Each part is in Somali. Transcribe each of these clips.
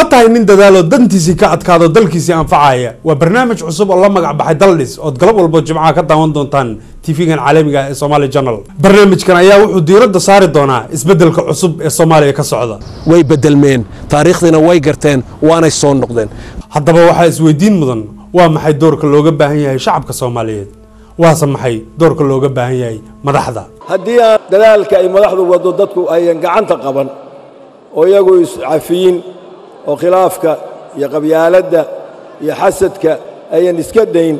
tahay nin dadaalo dantiisii ka adkaado dalkiisii anfacaya waa barnaamij cusub oo la magac baxay Daldhis oo galab walba Jimcaha ka daawan doontaan TV-gan caalamiga ee Somali Channel barnaamijkan ayaa wuxuu diiradda saari doonaa isbedelka cusub ee Soomaaliya ka socda way bedelmeen taariikhdina way garteen waana soo noqdeen haddaba waxa isweydiin mudan waa maxay doorka looga baahan yahay shacabka Soomaaliyeed waase maxay doorka looga baahan yahay madaxda haddii dadaalka ay madaxdu wado dadku ay gacanta qaban oo iyagu iscafiin oo khilaafka iyo qabyaaladda iyo xasadka ayaan iska dayn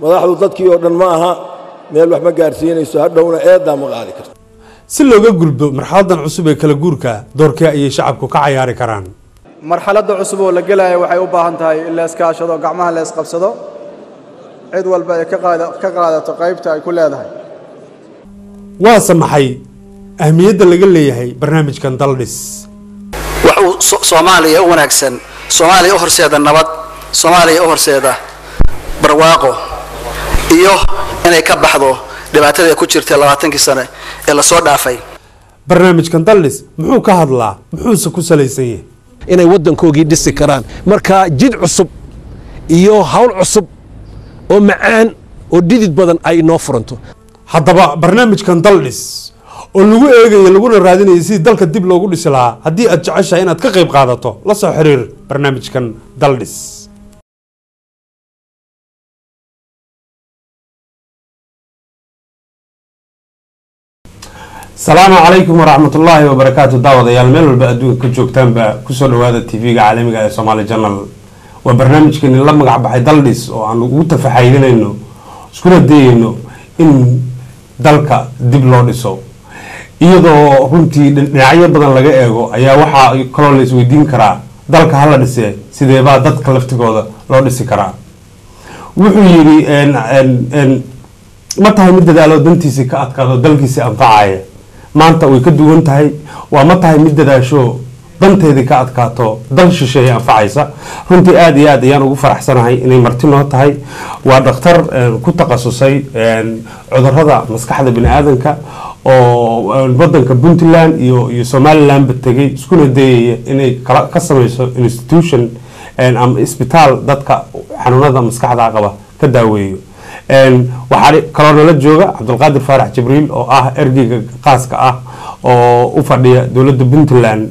madaxdu dadkii oo dhan ma aha meel wax ma gaarsiinayso hadhowna eedaa ma qaadi karto si looga gudbo marxaladan cusub ee kala guurka doorkee ayay shacabku ka ciyaari karaan marxaladda cusub oo la gelayo waxay u baahan tahay in la iska kaashado gacmaha la isqabsado cid walba ay ka qaadato qaybta ay ku leedahay waa samaxay ahmiyadda laga leeyahay barnaamijkan Daldhis Soomaaliya u wanaagsan Soomaaliya u horseeda nabad Soomaaliya u horseeda barwaaqo iyo inay ka baxdo dhibaatada ku jirtay 20 sano ee la soo dhaafay barnaamijkan Daldhis muxuu ka hadlaa muxuu ku salaysan yahay inay wadankoogii dhisi karaan marka jid cusub iyo hawl cusub oo macaan oo didid badan ay noo furanto haddaba barnaamijkan Daldhis oo lagu eegayo laguna raadinayo si dalka dib loogu dhisi lahaa haddii aad jeceshahay inaad ka qayb qaadato la soo xiriir barnaamijkan Daldhis السلام عليكم ورحمة الله وبركاته دعوة يا الميل والبأدوك كجوكتان بكسر هذا التي في عالمي على سومالي جنرال وبرنامج كان لما قعد بحي دالديس وعن وتفحيلنا إنه سكون الدي إنه إن دالك دبلوديسو إيضا رنتي نعيا بدن لقى إيجو أيا وحى كلوليس ويدين كرا دالك هلا دسي سيدي بعد دت كلفتك هذا لو دسي كرا وحيري إن متى هم الدلالة دنتيسي كأتكادو دالكيسي أنفعاية maanta way ka duwan tahay waa ma tahay mid dadaasho danteedii ka adkaato dal shisheeye anfacaysa runtii aad iyo aad ayaan ugu faraxsanahay inay marti noo tahay waa dhakhtar ku takhasusay cudurrada maskaxda bini'aadanka oo wadanka Puntland iyo Somaliland batagay iskuna dayay inay ka samayso institution ama isbitaal dadka xanuunada maskaxda qaba ka daaweeyo waxaa kaloo la jooga Cabdulqaadir Faarax Jibriil oo ah ergeyga qaaska ah oo u fadhiya dawladda Puntland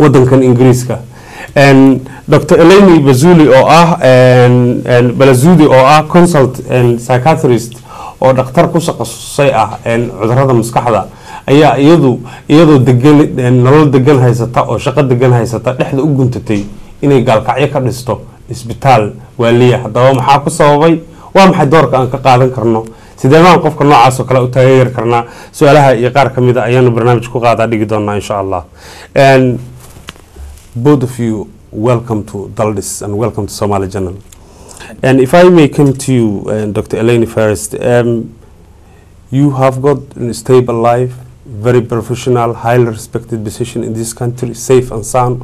wadankan Ingiriiska Dr. Eleni Palaszidon oo ah consult psychiatrist oo dhakhtar ku shaqeysay ah cudurrada maskaxda ayaa iyadoo degan nolol degan haysata oo shaqo degan haysata dhexda u guntatay inay Gaalkacyo ka dhisto isbitaal waaliya haddaba maxaa ku sababay waa maxay doorka aan ka qaadan karno sideemaan qofka noocaas oo kale u taageeri karnaa su'aalaha iyo qaar kamid ah ayaanu barnaamij ku qaada dhigi doonaa insha Allah and both of you welcome to Daldhis and welcome to Somali Channel and if I may come to you Dr. Eleni first you have got a stable life very professional highly respected position in this country safe and sound.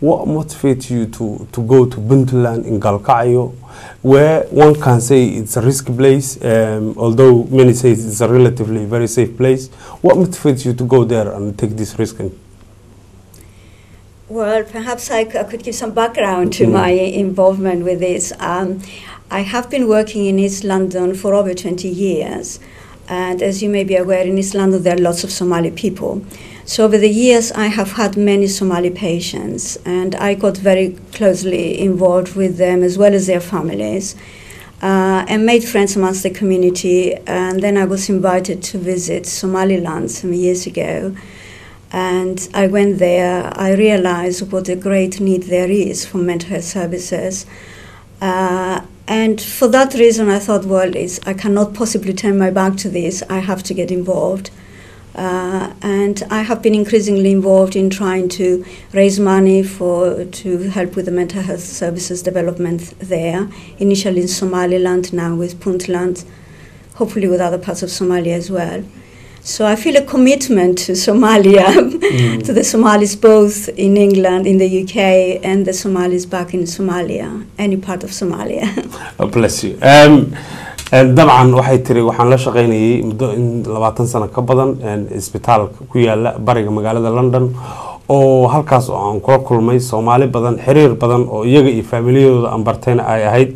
What motivates you to go to Puntland in Gaalkacyo, where one can say it's a risky place, although many say it's a relatively very safe place? What motivates you to go there and take this risk? Well, perhaps I could give some background to my involvement with this. I have been working in East London for over 20 years, and as you may be aware, in East London there are lots of Somali people. So over the years, I have had many Somali patients, and I got very closely involved with them as well as their families, and made friends amongst the community. And then I was invited to visit Somaliland some years ago, and I went there. I realized what a great need there is for mental health services. And for that reason, I thought, well, I cannot possibly turn my back to this. I have to get involved. And I have been increasingly involved in trying to raise money to help with the mental health services development there, initially in Somaliland, now with Puntland, hopefully with other parts of Somalia as well. So I feel a commitment to Somalia, to the Somalis both in England, in the UK, and the Somalis back in Somalia, any part of Somalia. Oh, bless you. dabcan waxay tiri waxaan la shaqeynayay muddo in 20 sano ka badan isbitaal ku yaala bariga magaalada London oo halkaas oo aan kula kulmay Soomaali badan xiriir badan oo iyaga iyo familiyadooda aan bartayna ay ahayd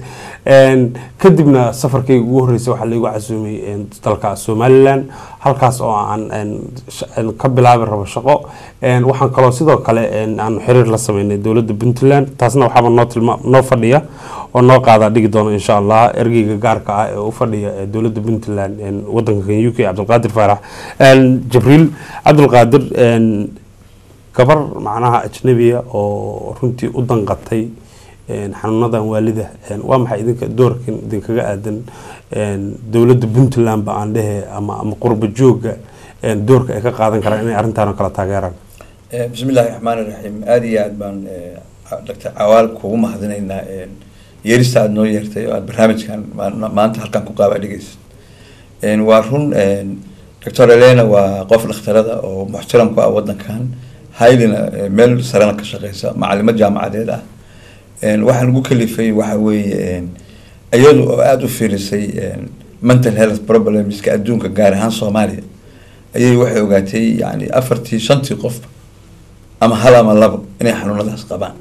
kadibna safarkayga ugu horeysay waxa la igu casuumay dalka Somaliland halkaas oo aan ka bilaabi rabo shaqo waxaan kaloo sidoo kale aan xiriir la sameynay dawladda Puntland taasna waxaba noo fadhiya oo noo qaada dhigi doono insha Allah ergeyga gaarka ah ee u fadhiya dawladda Puntland wadanka UK Cabdulqaadir Faarax Jibriil Cabdulqaadir gabar macnaha ajnabiya oo runtii u danqatay xanuunadan waalida waa maxay idinka doorkan idinkaga aadan dawladda Puntland ba aan dhahe ama qurba jooga doorka ay ka qaadan karaan inay arintan kala taageeraan bismillaahir rahmaanir rahiim aad iyo aad baan Dr. Awaal kugu mahadinaynaa yeerista aad noo yeertay oo barnaamijkan maanta halkan ku qaaba dhigaysa waa run Dr. Elena waa qof dhakhtarada oo muxtaram ku ah wadankan haylina meel sarana ka shaqeysa macallimad jaamacadeed ah waxaan ugu kalifay waxa weeye ayadu oo aad u fiirisay mental health problems ka adduunka gaar ahaan Soomaaliya ayay waxay ogaatay yani 4-5 qof ama hal ama labo inay xanuunadaas qabaan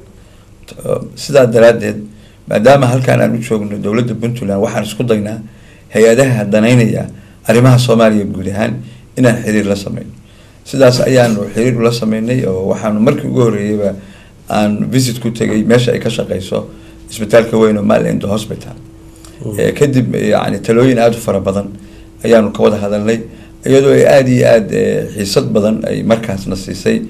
sidaa daraadeed maadaama halkaan aan u joogno dawladda Puntland waxaan isku daynaa hay'adaha danaynaya arrimaha Soomaaliya guud ahaan inaan xiriir la sameeyno sidaas ayaan xiriir la sameeynay oo waxaan markii ugu horeeyay aan visit ku tagay meesha ay ka shaqeyso isbitaalka weyn oo Malend Hospital kadib yani talooyin aad u fara badan ayaanu ka wada hadalnay iyadoo ay aad iyo aad xiisad badan ay markaasna siisay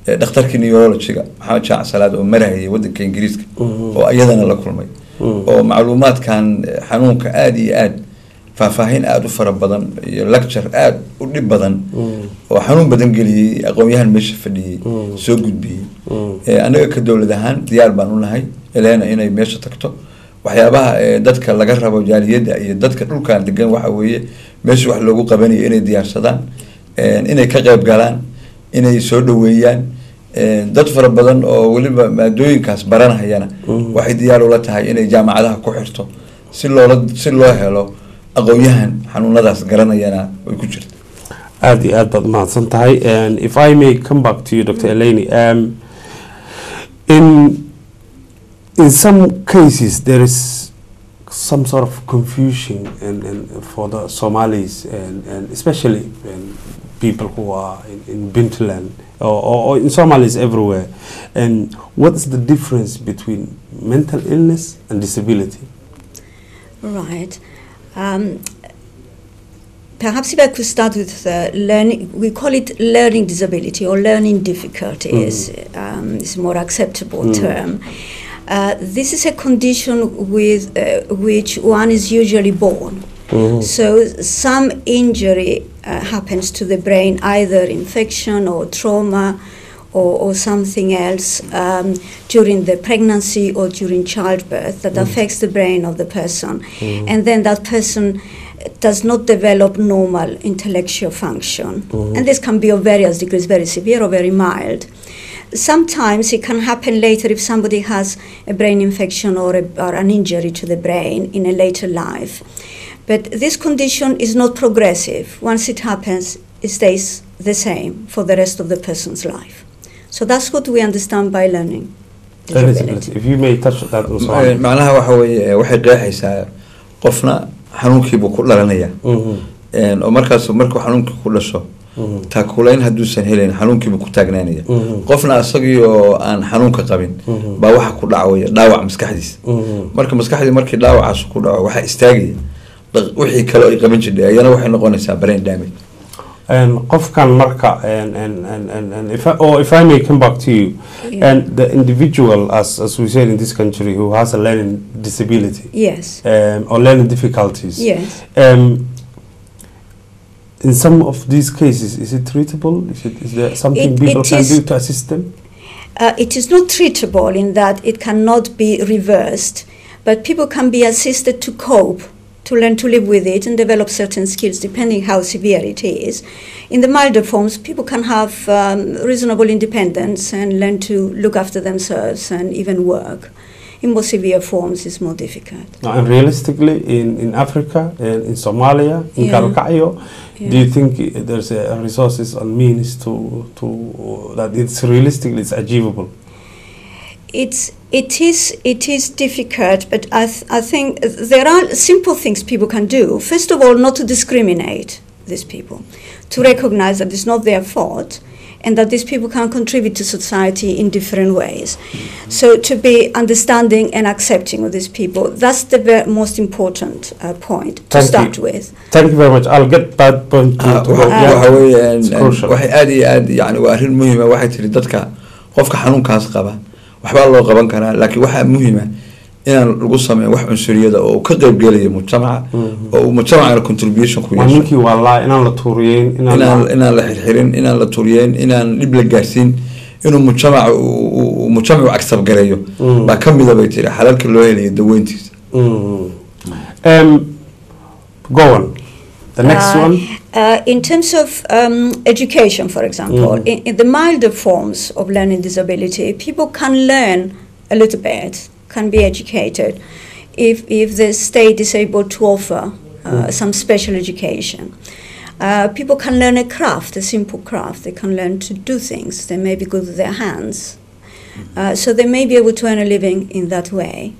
dhakhtarkii neurology-ga Maxamed Jaac Salaad oo marayay wadanka Ingiriiska oo ayadana la kulmay oo macluumaadkan xanuunka aad iyo aad faahfaahin aad u fara badan iyo lecture aad u dhib badan oo xanuun badan geliyay aqoonyahan meesha fadhiyay soo gudbiyay anaga ka dawlad ahaan diyaar baan u nahay Elena inay meesha tagto waxyaabaha dadka laga rabo jaaliyada iyo dadka dhulkan degan waxa weeye meesha wax loogu qabanayo inay diyaarsadaan inay ka qayb galaan inay soo dhaweeyaan dad fara badan oo waliba maadooyinkaas baranayana waxay diyaar u la tahay inay jaamacadaha ku xirto si loo helo aqoonyahan xanuunadaas garanayana way ku jirto aad iyo aad baad mahadsan tahay if I may come back to you Dr. Eleni in some cases there is some sort of confusion and for the Somalis and especially people who are in Puntland or in Somalis everywhere and what is the difference between mental illness and disability? Right. Perhaps if I could start with learning, we call it learning disability or learning difficulties, is a more acceptable term. This is a condition with which one is usually born. So some injury happens to the brain, either infection or trauma or something else during the pregnancy or during childbirth that affects the brain of the person. And then that person does not develop normal intellectual function. And this can be of various degrees, very severe or very mild. Sometimes it can happen later if somebody has a brain infection or an injury to the brain in a later life. But this condition is not progressive. Once it happens, it stays the same for the rest of the person's life. So that's what we understand by learning disability. If you may touch that also. معناها waxa weeye waxay qeexaysaa qofna xanuunkiibu ku dhalanaya oo markuu xanuunka ku dhasho taakulayn haduusan helin xanuunkiibu ku taagnaanaya qofna asagii oo aan xanuunka qabin baa waxa ku dhacaya dhaawac maskaxdiisa maskaxdii markii dhaawacaas ku dhaco waxa istaagaya wixii kale ay qaban jirtay ayana waxay noqonaysaa brain damage qofkan marka and if I may come back to you and the individual as we said in this country who has a learning disability or learning difficulties in some of these cases is it treatable is there something people can do to assist them? It is not treatable in that it cannot be reversed, but people can be assisted to cope, to learn to live with it and develop certain skills depending how severe it is. In the milder forms, people can have reasonable independence and learn to look after themselves and even work. in more severe forms is more difficult. And realistically, in Africa, in Somalia, in Gaalkacyo, do you think there's resources and means to that it's realistically it's achievable? It is difficult, but I think there are simple things people can do. First of all, not to discriminate these people, to recognize that it's not their fault, and that these people can contribute to society in different ways. So to be understanding and accepting of these people, that's the most important point to start with. Thank you very much. I'll get that point to go. It's crucial. waxay aad iyo aad yani waa arrin muhiim ah waxay tiri dadka qofka xanuunkaas qaba waxba loo qaban karaa laakiin waxa muhiim ah inaan lagu sameeyo wax cunsuriyada oo ka qayb galaya mujtamaca oo mujtamaca contribution ku yeesho ninkii wallahi inaan la tuuriyeen inaan la xirxirin inaan la tuuriyeen inaan dib la gaarsiin inuu mujtamacu accept gareeyo ba kamida bay tiri xalalka loo helayo daweyntiisa. Go on. The next one. In terms of education, for example, in the milder forms of learning disability, people can learn a little bit, can be educated, if the state is able to offer some special education. People can learn a craft, a simple craft. They can learn to do things. They may be good with their hands. So they may be able to earn a living in that way.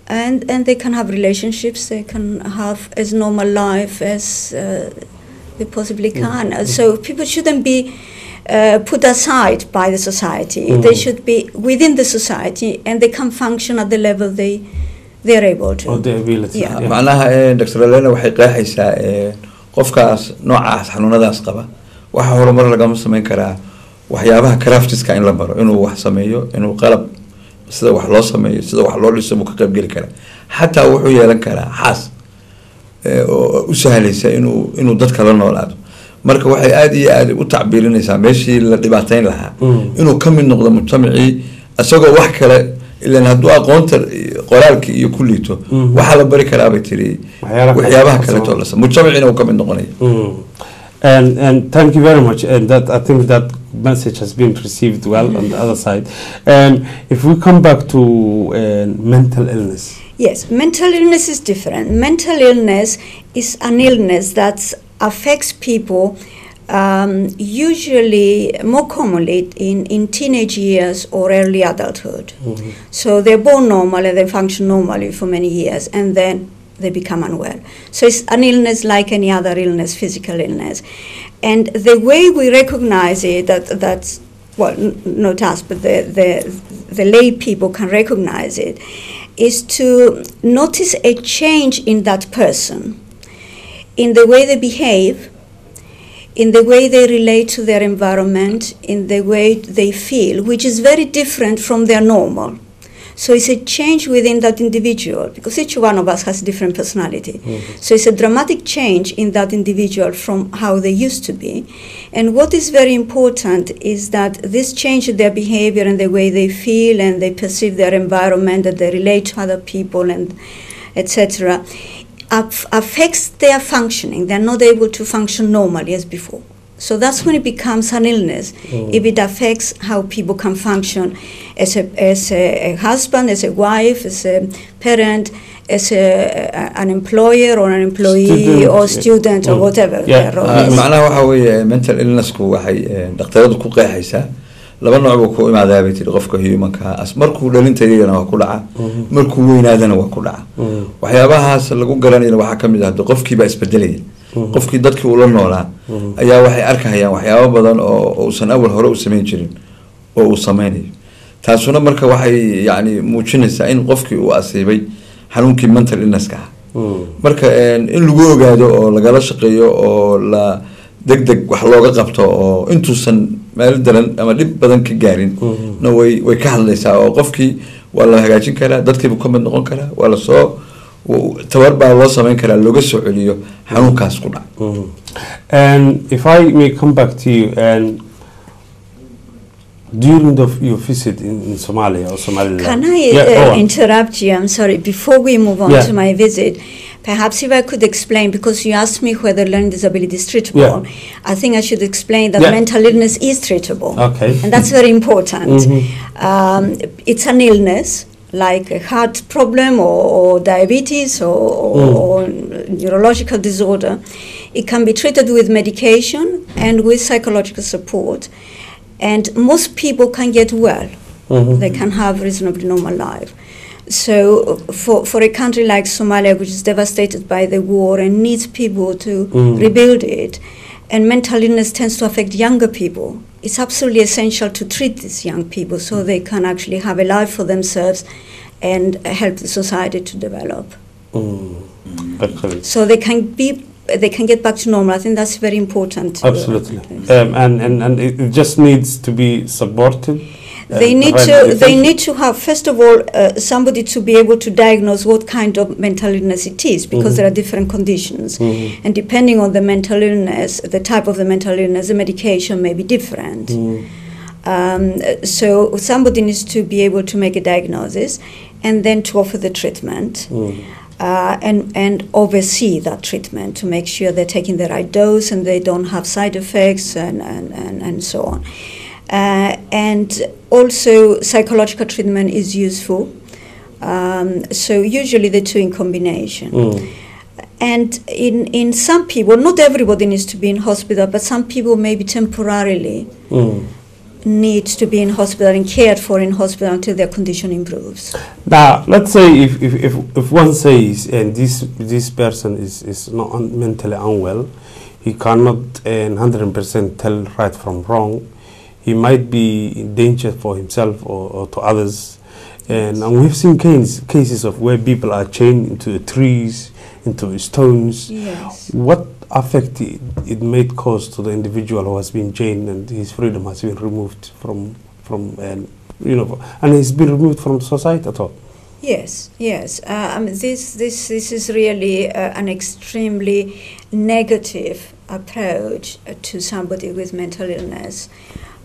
And they can have relationships, they can have as normal life as they possibly can. So people shouldn't be put aside by the society. They should be within the society, and they can function at the level they're able to. Or the ability. Yeah. معناها Dr. Eleni waxay qeexaysaa qofkaas noocaas xanuunadaas qaba waxa horumar laga sameyn karaa waxyaabaha craftiska in la baro inuu wax sameeyo inuu qalab sida wax loo sameeyo sida wax loo dhiso uu ka qayb gali kara xataa wuxuu yeelan karaa xaas oo u sahlaysa inuu dadka la noolaado marka waxay aad iyo aad u tacbiirinaysaa meeshii la dhibaateyn lahaa inuu ka mid noqdo mujtamacii asagoo wax kale ilaan hadduu aqoonta qoraalka iyo kulliito waxa la bari karaa bay tiri waxyaabaha kale toolasa mujtamacina uu ka mid noqonayo. And thank you very much. And that I think that message has been received well on the other side. If we come back to mental illness. Yes, mental illness is different. Mental illness is an illness that affects people usually more commonly in teenage years or early adulthood. So they're born normal and they function normally for many years, and then they become unwell. So it's an illness like any other illness, physical illness. And the way we recognize it, that's, well, not us, but the lay people can recognize it, is to notice a change in that person, in the way they behave, in the way they relate to their environment, in the way they feel, which is very different from their normal. So it's a change within that individual, because each one of us has a different personality. So it's a dramatic change in that individual from how they used to be. And what is very important is that this change in their behavior and the way they feel and they perceive their environment, that they relate to other people and etc., affects their functioning. They're not able to function normally as before. So that's when it becomes an illness, if it affects how people can function as a husband, as a wife, as a parent, as an employer or an employee or student or whatever their role is. معناها waxa weeye mental illnessku waxay dhaqtaradu ku qeexaysaa laba nooc oo ku imaada bay tiri qofka humanka as markuu dhalintayna waa ku dhaca markuu weynaadana waa ku dhaca waxyaabahaas lagu garanayna waxa kamid ah qofkii ba isbedelay qofkii dadkii uu la noolaa ayaa waxay arkayaan waxyaabo badan oo uusan awal hore u sameyn jirin oo uu sameeyay taasuna marka waxay yani muujinaysaa in qofkii uu asiibay xanuunkii mental illness-ka marka in lagu ogaado oo lagala shaqeeyo oo la degdeg wax looga qabto oo intuusan meel daran ama dib badan ka gaarin way ka hadlaysaa oo qofkii waa la hagaajin karaa dadkii ka mid noqon karaa waa la soo tabar baa loo sameyn karaa looga soo celiyo xanuunkaas ku dhac. And if I may come back to you, and during your visit in Somalia or Somaliland. Can I interrupt you? I'm sorry. Before we move on to my visit, perhaps if I could explain, because you asked me whether learning disability is treatable, I think I should explain that mental illness is treatable. Okay. And that's very important. It's an illness, like a heart problem or diabetes or neurological disorder. It can be treated with medication and with psychological support. And most people can get well. They can have a reasonably normal life. So for a country like Somalia, which is devastated by the war and needs people to rebuild it, and mental illness tends to affect younger people, it's absolutely essential to treat these young people so they can actually have a life for themselves and help the society to develop. So they can get back to normal. I think that's very important. Absolutely. And it just needs to be supported. They need to have, first of all, somebody to be able to diagnose what kind of mental illness it is, because there are different conditions. And depending on the mental illness, the type of the mental illness, the medication may be different. So somebody needs to be able to make a diagnosis and then to offer the treatment. And oversee that treatment to make sure they're taking the right dose and they don't have side effects and so on. And also psychological treatment is useful. So usually the two in combination. And in some people, not everybody needs to be in hospital, but some people maybe temporarily need to be in hospital and cared for in hospital until their condition improves. Now, let's say if one says, and this person is not mentally unwell, he cannot 100% tell right from wrong, he might be in danger for himself or to others. And we've seen cases of where people are chained into trees, into stones. What effect it may cause to the individual who has been chained and his freedom has been removed from and he's been removed from society at all? Yes. This is really an extremely negative approach to somebody with mental illness.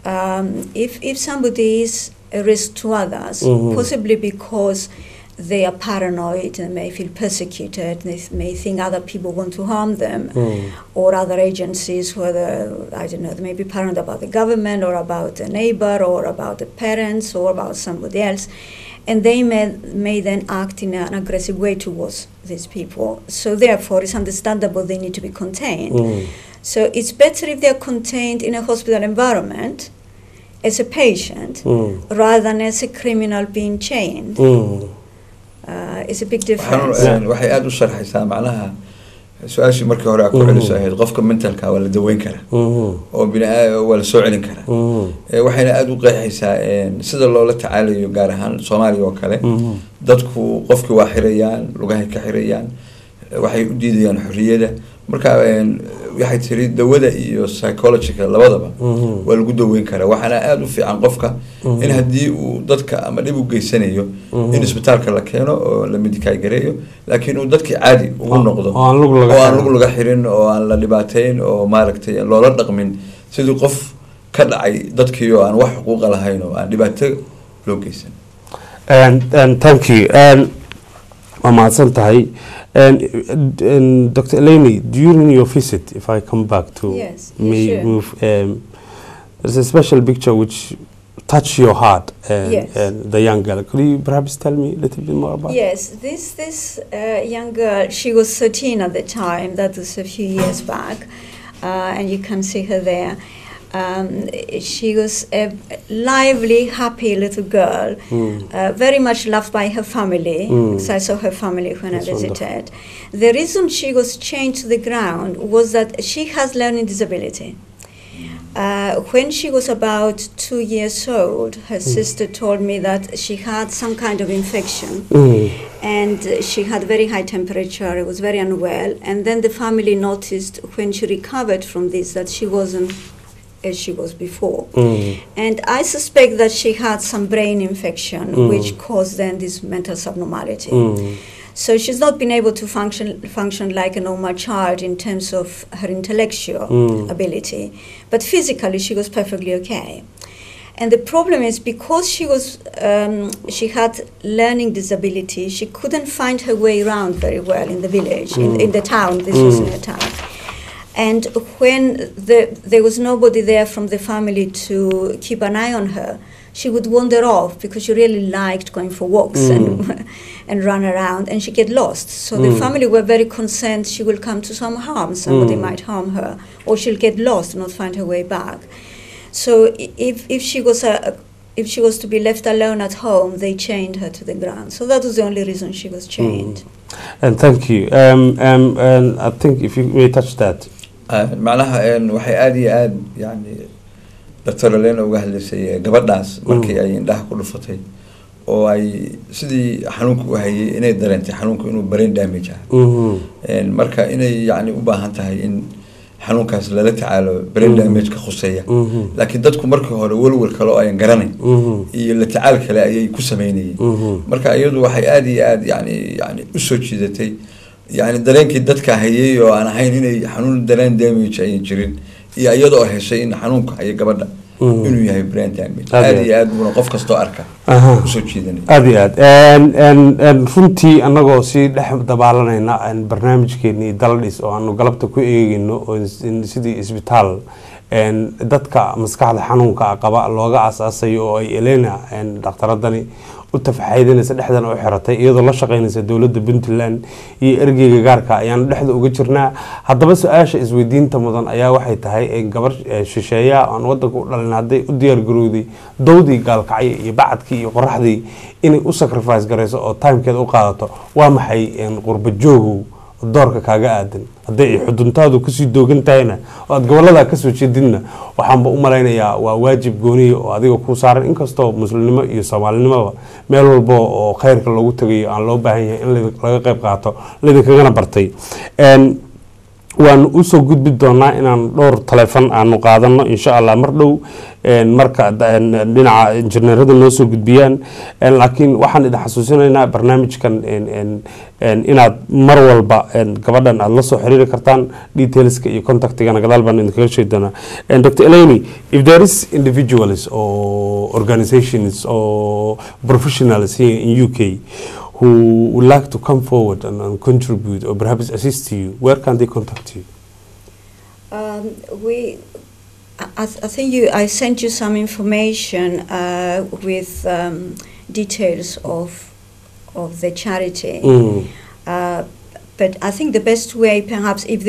If somebody is a risk to others, possibly because they are paranoid and may feel persecuted, they may think other people want to harm them, or other agencies, whether, I don't know, they may be paranoid about the government or about a neighbor or about the parents or about somebody else, and they may then act in an aggressive way towards these people. So therefore, it's understandable they need to be contained. So it's better if they're contained in a hospital environment as a patient rather than as a criminal being chained. It's a big difference. waxay aad u sharxaysaa macnaha su-aashii markii hore ku celiso ahayd qofka mentalka waa la daweyn karaa oo waa la soo celin karaa waxayna aad u qeexaysaa sida loola tacaalayo gaar ahaan Soomaaliya oo kale dadku qofkii waa xirayaan lugahay ka xirayaan waxay u diidayaan xorriyada marka waxay tiri dawada iyo psychological labadaba waa lagu daweyn karaa waxana aad u fiican qofka in hadii uu dadka ama dhib u geysanayo in isbitaalka la keeno oo la medicate gareeyo laakiin uu dadkii caadi ugu noqdo oo aan lug laga xirin oo aan la dhibaateyn oo maaragtay loola dhaqmin sidii qof ka dhacay dadkii oo aan wax xuquuq lahayn oo aan dhibaato loo geysan. And thank you. Mahadsantahay. And Dr. Eleni, during your visit, if I come back to move, there's a special picture which touched your heart and the young girl. Could you perhaps tell me a little bit more about it? Yes, this young girl, she was 13 at the time, that was a few years back, and you can see her there. She was a lively, happy little girl, very much loved by her family, because I saw her family when I visited. The reason she was chained to the ground was that she has learning disability. When she was about 2 years old, her sister told me that she had some kind of infection, and she had very high temperature, was very unwell, and then the family noticed when she recovered from this that she wasn't as she was before. And I suspect that she had some brain infection which caused then this mental subnormality. So she's not been able to function like a normal child in terms of her intellectual ability, but physically she was perfectly okay. And the problem is because she had learning disability, she couldn't find her way around very well in the village, in the town. This was in a town. And when there was nobody there from the family to keep an eye on her, she would wander off because she really liked going for walks and run around, and she get lost. So the family were very concerned she will come to some harm, somebody might harm her, or she'll get lost and not find her way back. So if she was to be left alone at home, they chained her to the ground. So that was the only reason she was chained. And thank you. And I think if you may touch that. معناها waxay aad iyo aad yani Dr. Eleni uga hadlaysay gabadhaas markii ay indhaha ku dhufatay oo ay sidii xanuunku u hayay inay dareentay xanuunku inuu brain damage ah marka inay yani u baahan tahay in xanuunkaas lala tacaalo brain damage ka khuseeya laakiin dadku markii hore walwal kale oo ay garanay iyo la tacaal kale ayay ku sameeyeen marka iyadu waxay aad iyo aad yani u soo jiidatay يعني dareenkii dadka hayay oo aan ahayn inay xanuun dareen damage ay jirin iyo iyadoo heshay in xanuunka ay gabadha inuu yahay brain damage aad iyo aad buu qof kasto arka soo jiidanay aad iyo aad and runtii anagoo si dhex dabaalanayna aan barnaamijkeeni Daldhis oo aanu galabta ku eegayno oo sidii isbitaal dadka maskaxda xanuunka qaba looga asaasay oo ay Eleni dhakhtaradani u tafaxaydinaysa dhexdan oo xiratay iyadoo la shaqeynaysa dawladda Puntland iyo ergeyga gaarka ayaan dhexda uga jirnaa haddaba su'aasha isweydiinta mudan ayaa waxay tahay in gabar shisheeya aan wadanka u dhalin haday u diyaar garowday dawdii gaalkacyo iyo bacadkii iyo qoraxdii inay u sacrifice gareyso oo timekeeda u qaadato waa maxay qurba joogu doorka kaaga aadan haday xuduntaadu ku sii doogan tahayna oo aad gobolada ka soo jeedinna waxaan ba u maleynayaa waa waajib gooniyo oo adiga ku saaran inkastoo muslimnimo iyo Soomaalinimada meel walba oo khayrka lagu tagayo aan loo baahan yahay in laga qayb qaato lidinkaga bartay waan u soo gudbi doonaa inaan dhowr telefoon aanu qaadano insha Allah mar dhow marka dhinaca injineerada noo soo gudbiyaan laakiin waxaan idin xasuusinaynaa barnaamijkan inaad mar walba gabadhan aad la soo xiriiri kartaan detailska iyo contactigana gadaal baan idin kaga sheegnaa Dr. Eleni, if there is individuals or organizations or professionals here in UK who would like to come forward and contribute or perhaps assist you, where can they contact you? I think I sent you some information with details of the charity. But I think the best way, perhaps, if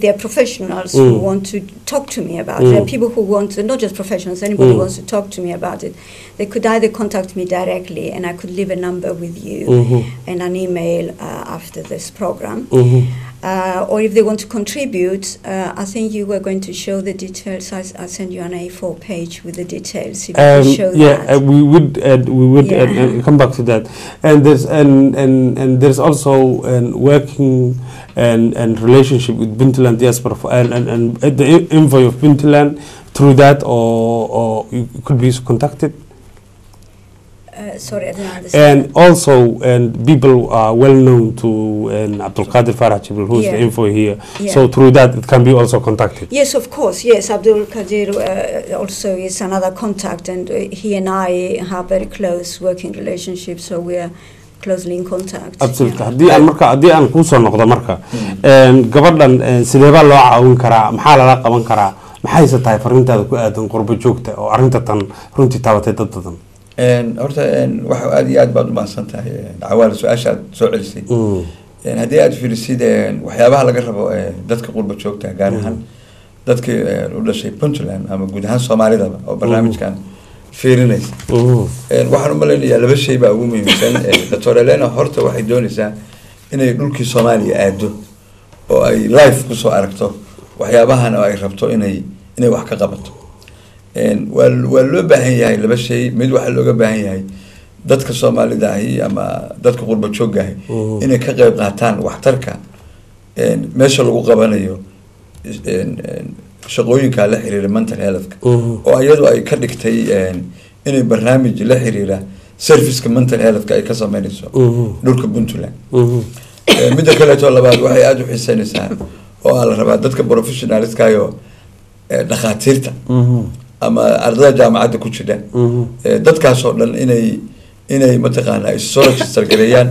they are professionals who want to talk to me about it, there are people who want to, not just professionals, anybody who wants to talk to me about it, they could either contact me directly, and I could leave a number with you and an email after this program. Or if they want to contribute, I think you were going to show the details. I send you an A4 page with the details. If you can show that. We would come back to that. And there's also working and relationship with Puntland diaspora and the envoy of Puntland through that, or you could be contacted. Sorry, I didn't understand. And also, people are well known to Abdul Qadir Farah Jibril, who's the info here. So through that, it can be also contacted. Yes, of course. Yes, Abdul Qadir also is another contact, and he and I have very close working relationship. So we are closely in contact. Absolutely. Haddii aan ku soo noqdo marka gabadhan sidee baa loo caawin karaa, maxaa lala qaban karaa, maxayse tahay fariintaada ku aadan qurbo joogta oo arrinta tan runtii taabatay dad badan. horta waxa aad iyo aad baad u mahadsan tahay cawaal su'aasha soo celisay haddii aad fiirisid waxyaabaha laga rabo dadka qurbo joogta gaar ahaan dadka u dhashay Puntland ama guud ahaan Soomaalida oo barnaamijkan fiirinaysa waxaan u maleynayaa laba shay baa ugu muhiimsan Dr. Eleni horta waxay doonaysaa inay dhulkii Soomaaliya aado oo ay live ku soo aragto waxyaabahan oo ay rabto inay wax ka qabato waa loo baahan yahay laba shay mid waxa looga baahan yahay dadka Soomaalida ahi ama dadka qurbo joogga ahi inay ka qayb qaataan waxtarka meesha lagu qabanayo shaqooyinka la xiriira mental health oo ayadu ay ka dhigtay inay barnaamij la xiriira serviceka mental health ay ka sameynayso dhulka Puntland midda kale oo labaad waxay aad u xiisaynaysaa oo la rabaa dadka professionalska iyo dhakhaatiirta ama ardada jaamacadda ku jiraan dadkaasoo dhan inay mataqaanaa soo register gareeyaan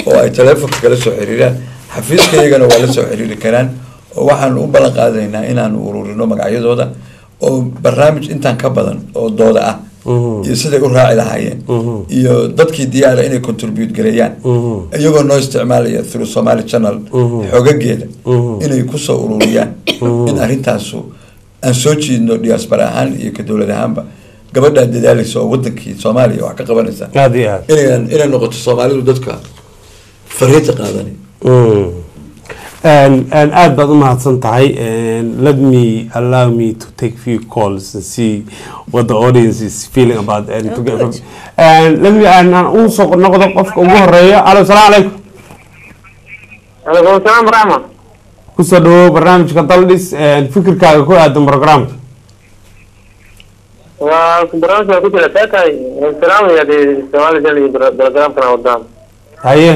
oo ay telefonka kala soo xiriiraan xafiiskayagana waa la soo xiriiri karaan oo waxaan u ballan qaadaynaa inaanu ururino magacyadooda oo barnaamij intaan ka badan oo dooda ah iyo siday u raaci lahaayeen iyo dadkii diyaara inay contribute gareeyaan iyagoo noo isticmaalaya through Somali Channel xogageeda inay kusoo ururiyaan in arrintaasu aan soo jiidno diaspora ahaan iyo ka dowlad ahaanba gabadha dadaalaysa oo wadankii Soomaaliya wax ka qabanaysa inay noqoto Soomaalidu dadka fariinta qaadanay and aad baad u mahadsan tahay let me allow me to take few calls and see what the audience is feeling about and to get and let me and also noqdo qofka ugu horeeya alo salaamu calaykum salaam rahma ku soo dhawo barnaamijka Daldhis fikirkaaga ku aadan programka waa barnaamijka ku jira taakay salaam ya de Somali jali barnaamijka wadaan haye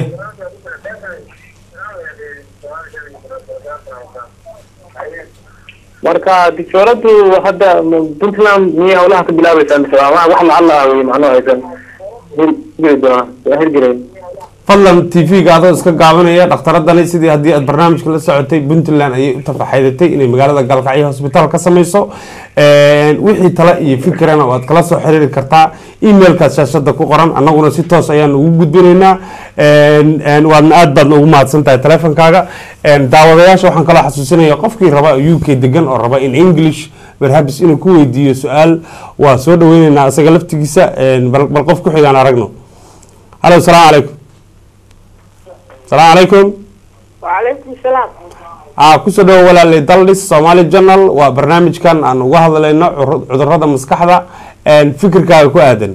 marka dictoradu hadda Puntland miya hawlaha ka bilaabaysaa mise wax la hadlaayo macnaheedu aysan hirgelin fadlan TV-ga adoo iska gaabanaya dhakhtaradani sidii haddii aad barnaamijka la socotay Puntland ayay u tafaxaydatay inay magaalada Gaalkacyo hospital ka samayso wixii tala iyo fikrana waad kala soo xiriiri kartaa emailka shaashada ku qoran annaguna si toos ayaan ugu gudbinaynaa waadna aad baad ugu mahadsantahay teleefankaaga daawadayaasha waxaan kala xasuusinayaa qofkii raba UK degan oo raba in English perhaps inuu ku weydiiyo su'aal waa soo dhaweynaynaa asaga laftigiisa bal qof ku xigaan aragno halo salaamu calaykum السلام عليكم وعليكم السلام كسر دو ولا Daldhis Somali Channel وبرنامج كان عن واحد لنا عذرات مسكحة فكر كا كوادن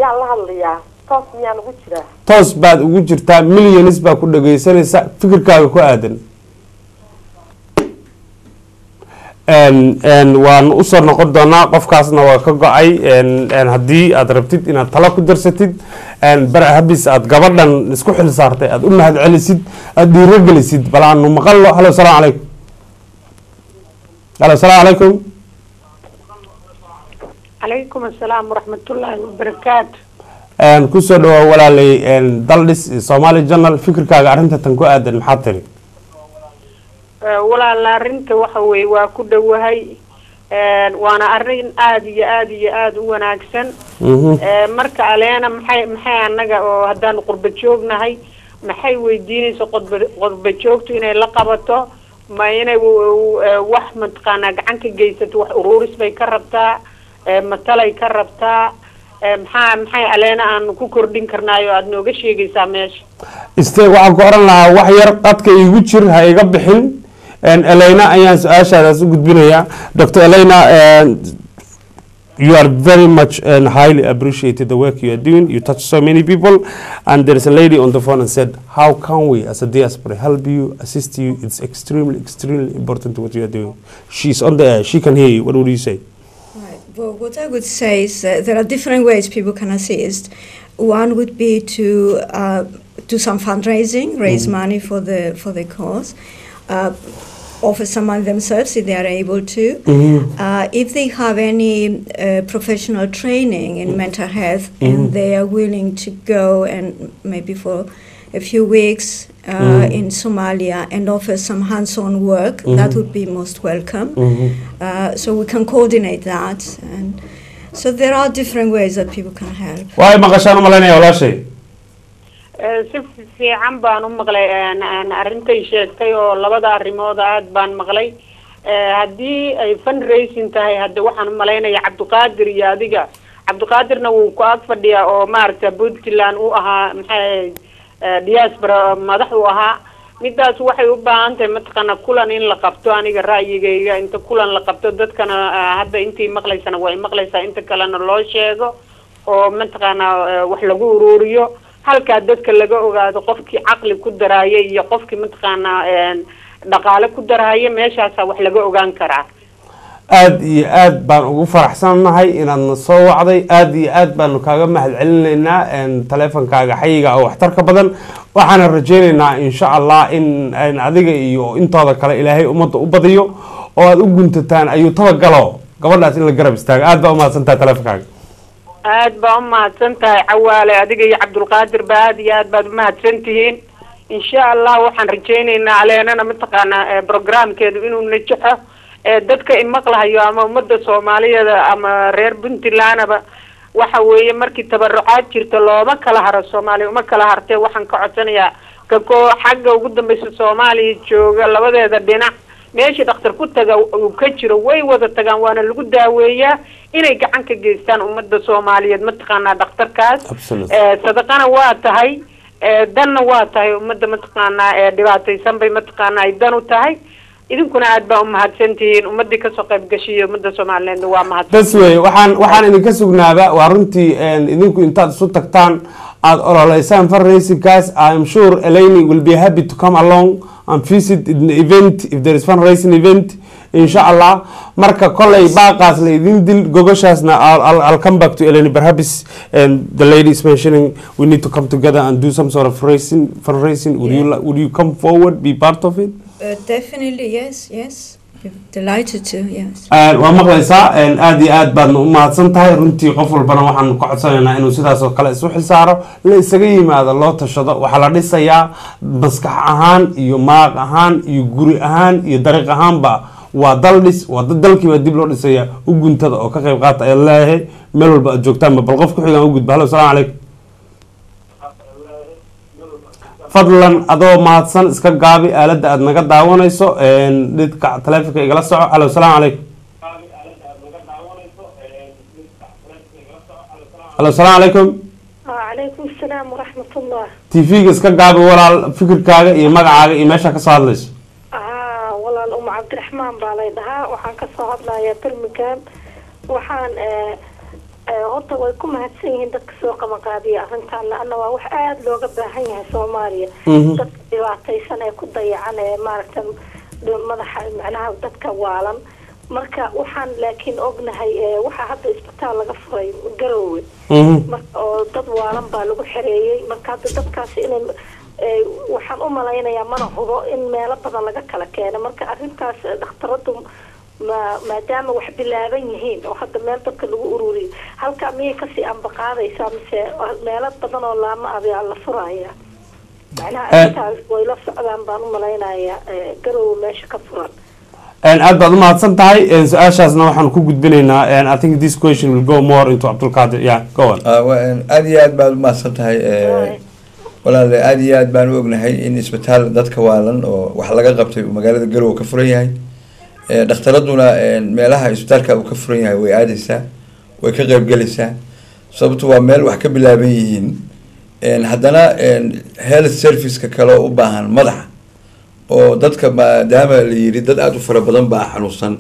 يا الله يا توس يا نوجرة توس بعد وجرتا مليون نسبة كل جيسان فكر كا كوادن وان أسر نقدنا قف كاسنا وكجاي هدي أدربتيد إن طلاق درستيد برا هبس أتقبلنا نسكح اللي صارت أقول هذا على سيد أدي رجل سيد بلا إنه مقلو هلا السلام عليكم هلا السلام عليكم عليكم السلام ورحمة الله وبركاته كسر ولا لي Daldhis Somali Channel فكر كأنت تنقو أدن محاطري ولا لا رنت وحوي وكده وهاي وانا أرين آدي وناكسن مرك علينا محي عنك وهدان قرب شوقنا هاي محي ويديني سو قرب شوقتو إنه لقبته ما ينه وحمد قانق عنك جيسة وحورورس بيكربتا متلا يكربتا محي علينا أن كوكردين كرنايو أدنو قشي جيسا ماش waxaan ku oran lahaa wax yar qadka igu jir ha iga bixin Elena ayaan su'aashaadaas u gudbinayaa Dr. Elena you are very much and highly appreciated the work you are doing. You touch so many people, and there is a lady on the phone and said, how can we as a diaspora help you, assist you? It's extremely important what you are doing. She's on the air, she can hear you. What would you say? Right. Well, what I would say is there are different ways people can assist. One would be to do some fundraising, raise money for the cause, offer some money themselves if they are able to. If they have any professional training in mental health and they are willing to go and maybe for a few weeks in Somalia and offer some hands-on work, that would be most welcome. So we can coordinate that. And so there are different ways that people can help. Why maqashaan malanaya walaashay? si fiican baan u maqlay aan arintay sheegtay oo labada arimood aad baan maqlay hadii ay fundraising tahay hadda waxaan u maleynaya Cabdiqaadir iyo adiga Cabdiqaadirna wuu ku ag fadhiyaa oo maarta Puntland uu ahaa maxay diaspora madax u ahaa midaas waxay u baahan tahay matqana kulan in la qabto aniga raayigayga inta kulan la qabto dadkana hadda intii maqlaysana way maqlaysaa inta kalena loo sheego oo matqana wax lagu ururiyo halka dadka laga ogaado qofkii aqli ku daraayay iyo qofkii matqana dhaqaale ku daraayay meeshaas wax laga ogaan karaa aad iyo aad baan ugu faraxsanahay inaad soo wacday aad iyo aad baan kaaga mahadcelinaynaa teleefankaaga xayiga oo waxtarka badan waxaan rajaynaynaa insha Allah in adiga iyo intooda kale Ilaahay umada u badiyo oo aad u guntataan ayuu tabagalo gabadhaas in la garab istaago aad baa u mahadsantahay taleefankaaga aad baa u mahadsan tahay cawaale adiga iyo cabdulqaadir ba aad iyo aad baad u mahadsan tihiin insha allah waxaan rajaynaynaa caleenana mataqaanaa programkeedu inuu najaxo dadka imaqlahayo ama ummadda soomaaliyeed ama reer puntlandaba waxa weeye markii tabarucaad jirta looma kala haro soomaaliya uma kala hartee waxaan ka codsanayaa kakoo xagga ugu dambaysa soomaaliya jooga labadeeda dhinac meeshii dhakhtar ku taga uu ka jiro way wada tagaan waana lagu daaweeyaa inay gacan ka geystaan ummadda soomaaliyeed mataqaanaa dhakhtarkaas sadaqana waa tahay danna waa tahay ummadda mataqaanaa dhibaataysan bay mataqaanaa ay dan u tahay idinkuna aad baa u mahadsantihiin ummadii kasoo qayb gashiyo ummadda soomaaliyeed waa mahadsan bas wey waxaan idinka sugnaaba waa runtii idinku intaad isu tagtaan aad ololeysaan fundraisingkaas I am sure Eleni will be happy to come along and visit the event if there is fundraising event insha Allah marka kolay baaqaas la idin dil gogoshaasna I'll come back to Eleni perhaps and the lady is mentioning we need to come together and do some sort of fundraising would you come forward be part of it definitely yes delighted to yes waa maqlaysaa aad iyo aad baadna u mahadsan tahay runtii qof walbana waxaan ka codsanaynaa inuu sidaas oo kale isu xilsaaro la isaga yimaado loo tashado waxaa la dhisayaa maskax ahaan iyo maaq ahaan iyo guri ahaan iyo dariiq ahaanba waa dal dhis waa dalkiiba dib loo dhisaya u guntada oo ka qayb qaata ayaa leeyahay meel walba aad joogtaanba bal qof ku xigaan u gudba hallo asalaamu calaykum fadlan adoo mahadsan iska gaabi aaladda aad naga daawanayso dhidka taleefanka igala soco hallo asalaamu calaykum hallo asalaamu calaykum وعليكم السلام ورحمة الله tv-ga iska gaabi walaal fikirkaaga iyo magacaaga iyo meesha kasoo hadlayso والله الأم عبد الرحمن باليدها وحان كسو هدلا يا برمكان وحان horta way ku mahadsan yihiin dadka soo qabanqaabiya arrintan laana waa wax aad looga baahan yahay Soomaaliya dadka dhibaataysan ee ku dayacan ee maaragtay madaxa macnaha dadka waalan marka waxaan laakiin ognahay waxa hadda isbitaal laga furay Garowe marka oo dad waalan baa lagu xareeyay marka dadkaas inay waxaan u malaynayaa mana hubo in meelo badan laga kala keeno marka arrintaas dhakhtaradu maadaama wax bilaaban yihiin oo hadda meel dadka lagu ururiyo halka miyay kasii ambaqaadaysaa mise meelo badan oo laama abiya la furaya macnaha arrintaas way la socdaan baan u malaynayaa Garowe meesha ka furan aad baad u mahadsan tahay su-aashaasna waxaan ku gudbinaynaa I think this question will go more into Abdulqaadir yeah go on aad iyo aad baad u mahadsan tahay walaal aad iyo aad baan u ognahay in isbitaal dadka waalan oo wax laga qabtay magaalada Garowe ka furan yahay dhakhtaraduna meelaha isbitaalka uu ka furan yahay way aadaysaa way ka qayb galaysaa sababtoo waa meel wax ka bilaaban yihiin haddana health service-ka kale u baahan madaxa oo dadka maadaama la yiri dad aad u fara badan baa xanuunsan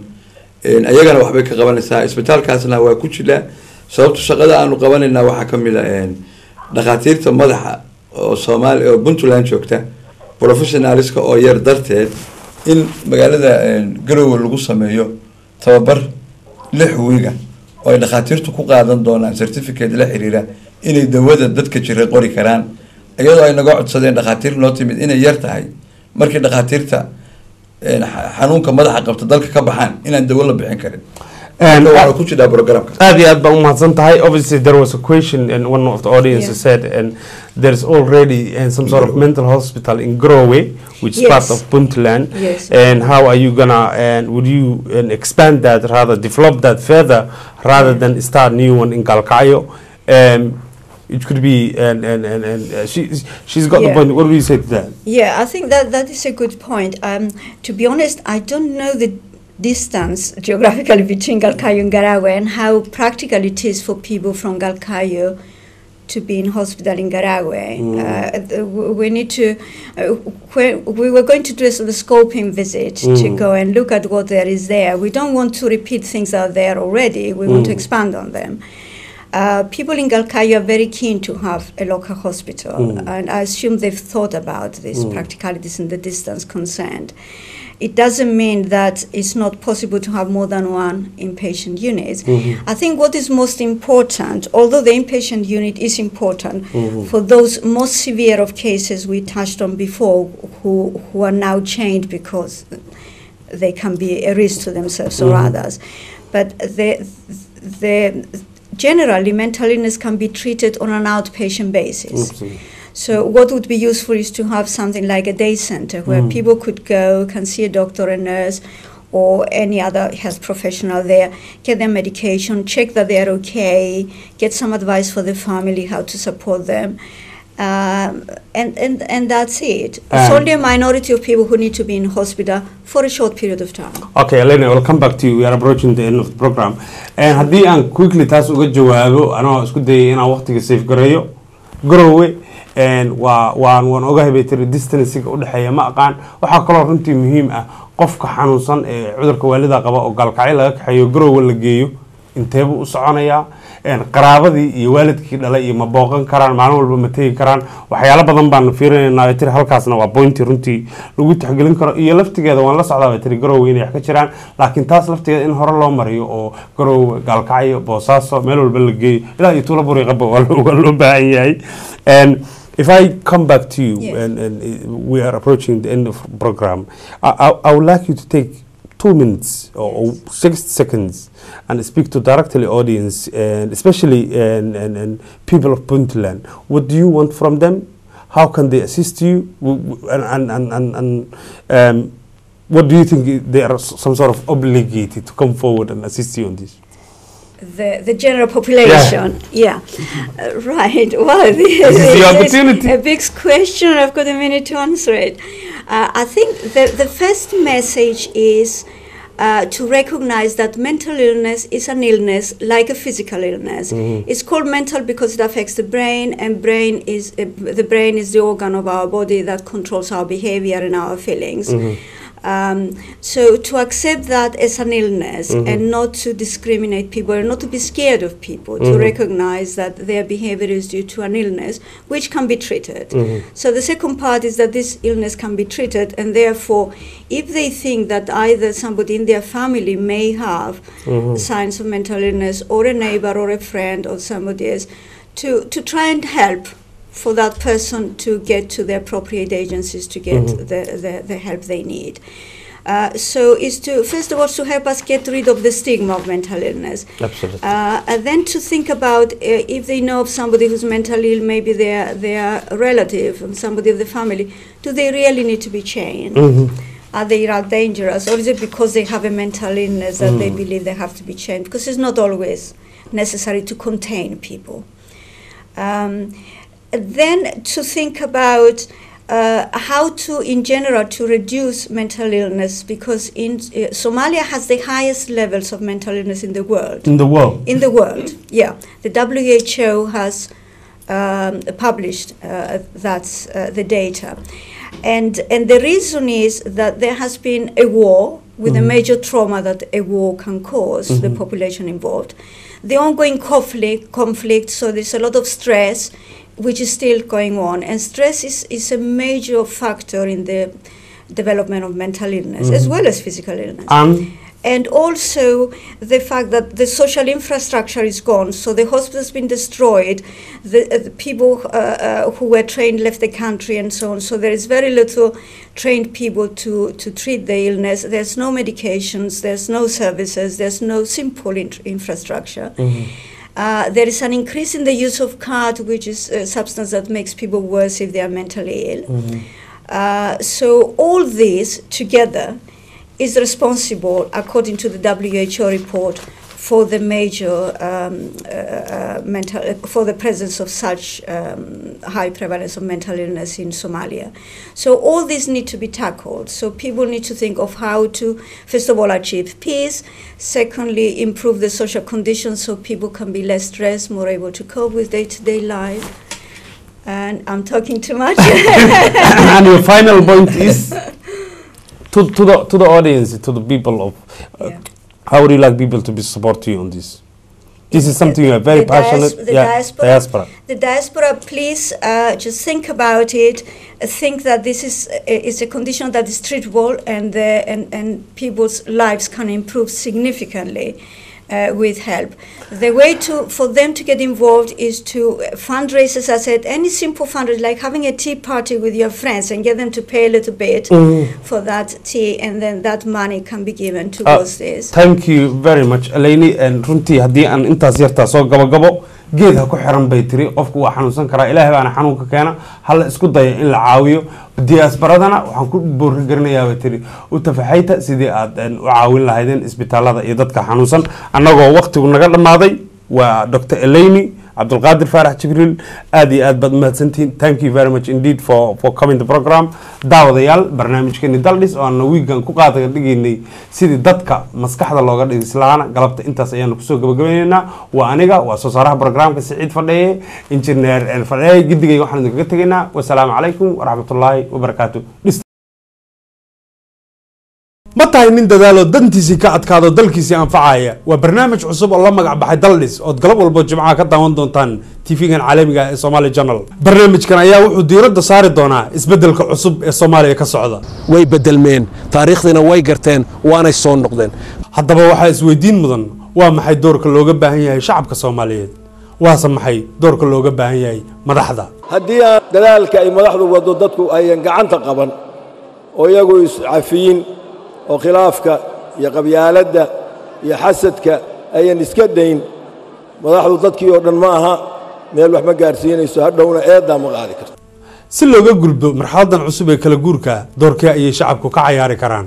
ayagana waxbay ka qabanaysaa isbitaalkaasna waa ku jira sababtoo shaqada aanu qabanayna waxa ka mid ah dhakhaatiirta madaxa oo Soomaali oo Puntland joogta professionalska oo yar darteed in magaalada Garowe lagu sameeyo tababar 6 wiiga oo ay dhakhaatiirtu ku qaadan doonaan certificate la xiriira inay dawada dadka jira qori karaan iyadoo ay naga codsadeen dhakhaatiir noo timid inay yar tahay markii dhakhaatiirta xanuunka madaxa qabta dalka ka baxaan inaan dawo la bixin karin obviously there was a question and one of the audience said and there's already some sort of mental hospital in Garowe which is part of Puntland and how are you gonna and would you expand that rather develop that further rather than start new one in Gaalkacyo it could be and she's got the point. What do you say to that? Yeah, I think that is a good point. To be honest, I don't know the distance geographically between Gaalkacyo and Garowe and how practical it is for people from Gaalkacyo to be in hospital in Garowe. We need to, we were going to do the scoping visit to go and look at what there is there. We don't want to repeat things that are there already. We want to expand on them. People in Gaalkacyo are very keen to have a local hospital, and I assume they've thought about these practicalities and the distance concerned. It doesn't mean that it's not possible to have more than one inpatient unit. I think what is most important, although the inpatient unit is important for those most severe of cases we touched on before, who are now chained because they can be a risk to themselves or others. But generally, mental illness can be treated on an outpatient basis. Absolutely. So what would be useful is to have something like a day center where people could go, can see a doctor, a nurse, or any other health professional there, get their medication, check that they are okay, get some advice for the family, how to support them. And that's it. It's only a minority of people who need to be in hospital for a short period of time. Okay, Eleni, we'll come back to you. We are approaching the end of the program. And haddii aan quickly taas uga jawaabo, anoo isku dayay inaan waqtiga safe gareeyo, Garowe, waan ogahay bay tiri distance-ga u dhaxeeya ma aqaan. Waxaa kaloo runtii muhiim ah qofka xanuunsan ee cudurka waalida qaba oo Gaalkacyo laga kaxeeyo Garowe la geeyo inteebuu u soconayaa. Qaraabadii iyo waalidkii dhalay iyo ma booqan karaan maalin walba ma tegi karaan waxyaalo badan baan fiirinaynaa tir halkaasna waa point runtii lagu tixgelin karo iyo laftigeeda waan la socdaa tir Garowe inay wax ka jiraan laakiin taas laftigeeda in hore loo mariyo oo Garowe Gaalkacyo Boosaaso meel walba la geeyo ilaa iyo tuulo buri qabo waa loo baahan yahay. And if I come back to you, yes. and we are approaching the end of the program, I would like you to take 2 minutes or 60 seconds and speak to directly audience, and especially and people of Puntland. What do you want from them? How can they assist you? And what do you think they are some sort of obligated to come forward and assist you on this? The general population, right. Well, this is the opportunity. A big question. I've got a minute to answer it. I think the first message is to recognize that mental illness is an illness like a physical illness. It's called mental because it affects the brain, and the brain is the organ of our body that controls our behavior and our feelings. So to accept that as an illness and not to discriminate people and not to be scared of people, to recognize that their behavior is due to an illness which can be treated. So the second part is that this illness can be treated, and therefore if they think that either somebody in their family may have signs of mental illness, or a neighbor or a friend or somebody else, to try and help for that person to get to the appropriate agencies to get the help they need. So is to, first of all, to help us get rid of the stigma of mental illness. Absolutely. And then to think about if they know of somebody who's mentally ill, maybe their relative and somebody of the family, do they really need to be chained? Are they dangerous? Or is it because they have a mental illness that they believe they have to be chained? Because it's not always necessary to contain people. Then to think about how to, in general, to reduce mental illness, because Somalia has the highest levels of mental illness in the world. In the world? In the world, yeah. The WHO has published that's the data. And the reason is that there has been a war with a major trauma that a war can cause the population involved. The ongoing conflict, so there's a lot of stress, which is still going on. And stress is a major factor in the development of mental illness, as well as physical illness. And also the fact that the social infrastructure is gone, so the hospital's been destroyed, the people who were trained left the country and so on, so there is very little trained people to treat the illness. There's no medications, there's no services, there's no simple infrastructure. There is an increase in the use of khat, which is a substance that makes people worse if they are mentally ill. So all this together is responsible, according to the WHO report, for the major for the presence of such high prevalence of mental illness in Somalia. So all these need to be tackled. So people need to think of how to, first of all, achieve peace. Secondly, improve the social conditions so people can be less stressed, more able to cope with day-to-day life. And I'm talking too much. And your final point is to the audience, to the people of. How would you like people to be support you on this? This is something you are very passionate. Diaspora. The diaspora, please just think about it. Think that this is a condition that is treatable, and people's lives can improve significantly. with help. The way for them to get involved is to fundraise, as I said, any simple fundraiser, like having a tea party with your friends and get them to pay a little bit for that tea, and then that money can be given towards this. Thank you very much, Eleni. And runtii haddii aan intaas yartaa soo gabagabo geed ha ku xiran bay tiri qofku waa xanuunsan karaa ilaahay baana xanuunka keena hal isku daya in la caawiyo diasporadana waxaan ku boorgarinayaa bay tiri u tafaxayta sidii aad u caawin lahaydeen isbitaalada iyo dadka xanuunsan annagoo waqtigu naga dhamaaday waa Dr. Eleni Abdulqaadir Faarax Jibriil aad iyo aad baad mahadsantiin. Thank you very much indeed for coming to the program. daawadayaal barnaamijkeeni Daldhis oo aan weegan ku qaadaga dhigaynay sidii dadka maskaxda looga dhigis laana galabta intaas ayaan ku soo gabagabeynaa. waa aniga waa soo saaraha barnaamijka Saciid Fadhiye engineer Fadhiye gidigay waxaan idinkaga tageynaa. Wassalaamu calaykum waraxmatullaahi wabarakaatuh. ma tahay nin dadaalo dantiisii ka adkaado dalkiisii anfacaya waa barnaamij cusub oo la magac baxay Daldhis oo galab walba Jimcaha ka daawan doontaan TV-gan caalamiga ee Somali Channel. barnaamijkan ayaa wuxuu diiradda saari doonaa isbedelka cusub ee Soomaaliya ka socda. way bedelmeen taariikhdina way garteen waanay soo noqdeen. haddaba waxaa isweydiin mudan waa maxay doorka looga baahan yahay shacabka Soomaaliyeed waase maxay doorka looga baahan yahay madaxda. haddii aan dadaalka ay madaxdu wado dadku ayan gacanta qaban oo iyagu iscafiyin oo khilaafka iyo qabyaaladda iyo xasadka ayan iska dayn madaxdu dadkii oo dhan ma aha meel wax ma gaarsiinayso hadhowna eedaa ma qaadi karto. si looga gudbo marxaladan cusub ee kala guurka doorkee ayay shacabku ka ciyaari karaan.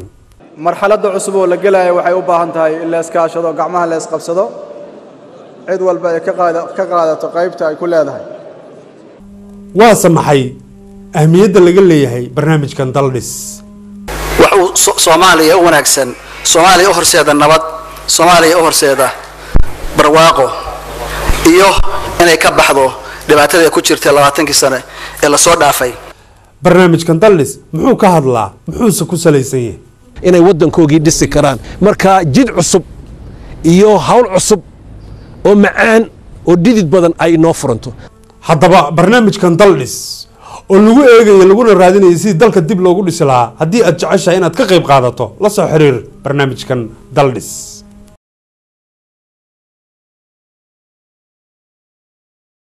marxaladda cusub oo la gelayo waxay u baahan tahay in la iska ashado gacmaha la isqabsado cid walba ay ka qaadato qaybta ay ku leedahay. waase maxay ahmiyadda laga leeyahay barnaamijkan Daldhis. wuxuu Soomaaliya u wanaagsan Soomaaliya u horseeda nabad Soomaaliya u horseeda barwaaqo iyo inay ka baxdo dhibaatada ku jirtay 20 sano ee la soo dhaafay. barnaamijkan Daldhis muxuu ka hadlaa muxuu ku salaysan yahay inay wadankoogii dhisi karaan marka jid cusub iyo hawl cusub oo macaan oo dhidid badan ay noo furanto. haddaba barnaamijkan Daldhis oo lagu eegayo laguna raadinayo sidii dalka dib loogu dhisi lahaa haddii aad jeceshahay inaad ka qayb qaadato la soo xiriir barnaamijkan Daldhis.